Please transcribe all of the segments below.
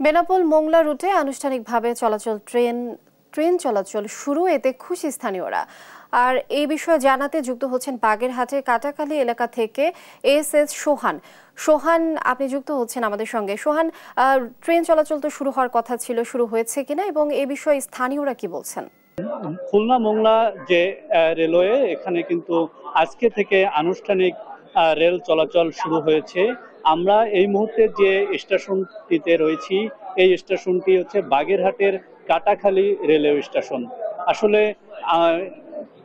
বেনাপোল মোংলা রুটে আনুষ্ঠানিকভাবে ট্রেন চলাচল শুরু, এতে খুশি স্থানীয়রা। আর এই বিষয়ে জানাতে যুক্ত হচ্ছেন বাগেরহাটের কাটাখালী এলাকা থেকে এস সোহান। সোহান, আপনি যুক্ত হচ্ছেন আমাদের সঙ্গে। সোহান, ট্রেন চলাচল তো শুরু হওয়ার কথা ছিল, শুরু হয়েছে কিনা এবং এই বিষয়ে স্থানীয়রা কি বলছেন? খুলনা মোংলা যে রেলওয়ে, এখানে কিন্তু আজকে থেকে আনুষ্ঠানিক রেল চলাচল শুরু হয়েছে। আমরা এই মুহূর্তে যে স্টেশনটিতে রয়েছি, এই স্টেশনটি হচ্ছে বাগেরহাটের কাটাখালী রেলওয়ে স্টেশন। আসলে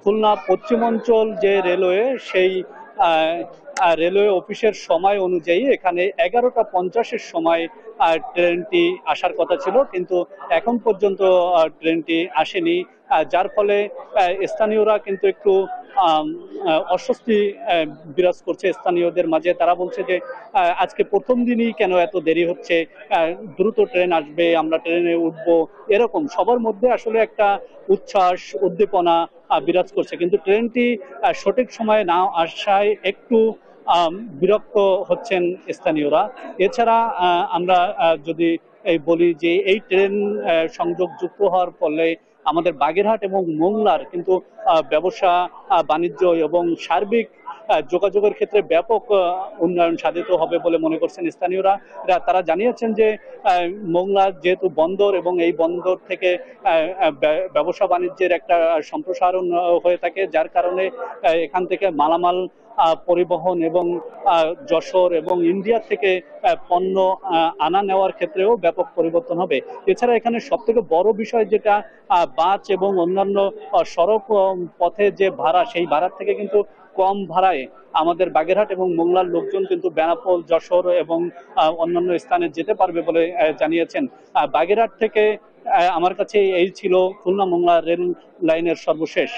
খুলনা পশ্চিমাঞ্চল যে রেলওয়ে, সেই রেলওয়ে অফিসের সময় অনুযায়ী এখানে 11টা 50-এর সময় ট্রেনটি আসার কথা ছিল, কিন্তু এখন পর্যন্ত ট্রেনটি আসেনি, যার ফলে স্থানীয়রা কিন্তু একটু অস্বস্তি বিরাজ করছে স্থানীয়দের মাঝে। তারা বলছে যে আজকে প্রথম দিনই কেন এত দেরি হচ্ছে, দ্রুত ট্রেন আসবে, আমরা ট্রেনে উঠবো, এরকম সবার মধ্যে আসলে একটা উচ্ছ্বাস উদ্দীপনা বিরাজ করছে। কিন্তু ট্রেনটি সঠিক সময়ে না আসায় একটু বিরক্ত হচ্ছেন স্থানীয়রা। এছাড়া আমরা যদি বলি যে এই ট্রেন সংযোগ যুক্ত হওয়ার ফলে আমাদের বাগেরহাট এবং মোংলার কিন্তু ব্যবসা বাণিজ্য এবং সার্বিক যোগাযোগের ক্ষেত্রে ব্যাপক উন্নয়ন সাধিত হবে বলে মনে করছেন স্থানীয়রা। তারা জানিয়েছেন যে মোংলা যেহেতু বন্দর এবং এই বন্দর থেকে ব্যবসা বাণিজ্যের একটা সম্প্রসারণ হয়ে থাকে, যার কারণে এখান থেকে মালামাল পরিবহন এবং যশোর এবং ইন্ডিয়া থেকে পণ্য আনা নেওয়ার ক্ষেত্রেও ব্যাপক পরিবর্তন হবে। এছাড়া এখানে সব থেকে বড় বিষয় যেটা, বাস এবং অন্যান্য সড়ক পথে যে ভাড়া, সেই ভাড়ার থেকে কিন্তু কম ভাড়ায় আমাদের বাগেরহাট এবং মোংলার লোকজন কিন্তু বেনাপোল, যশোর এবং অন্যান্য স্থানে যেতে পারবে বলে জানিয়েছেন। বাগেরহাট থেকে আমার কাছে এই ছিল খুলনা মোংলা রেল লাইনের সর্বশেষ।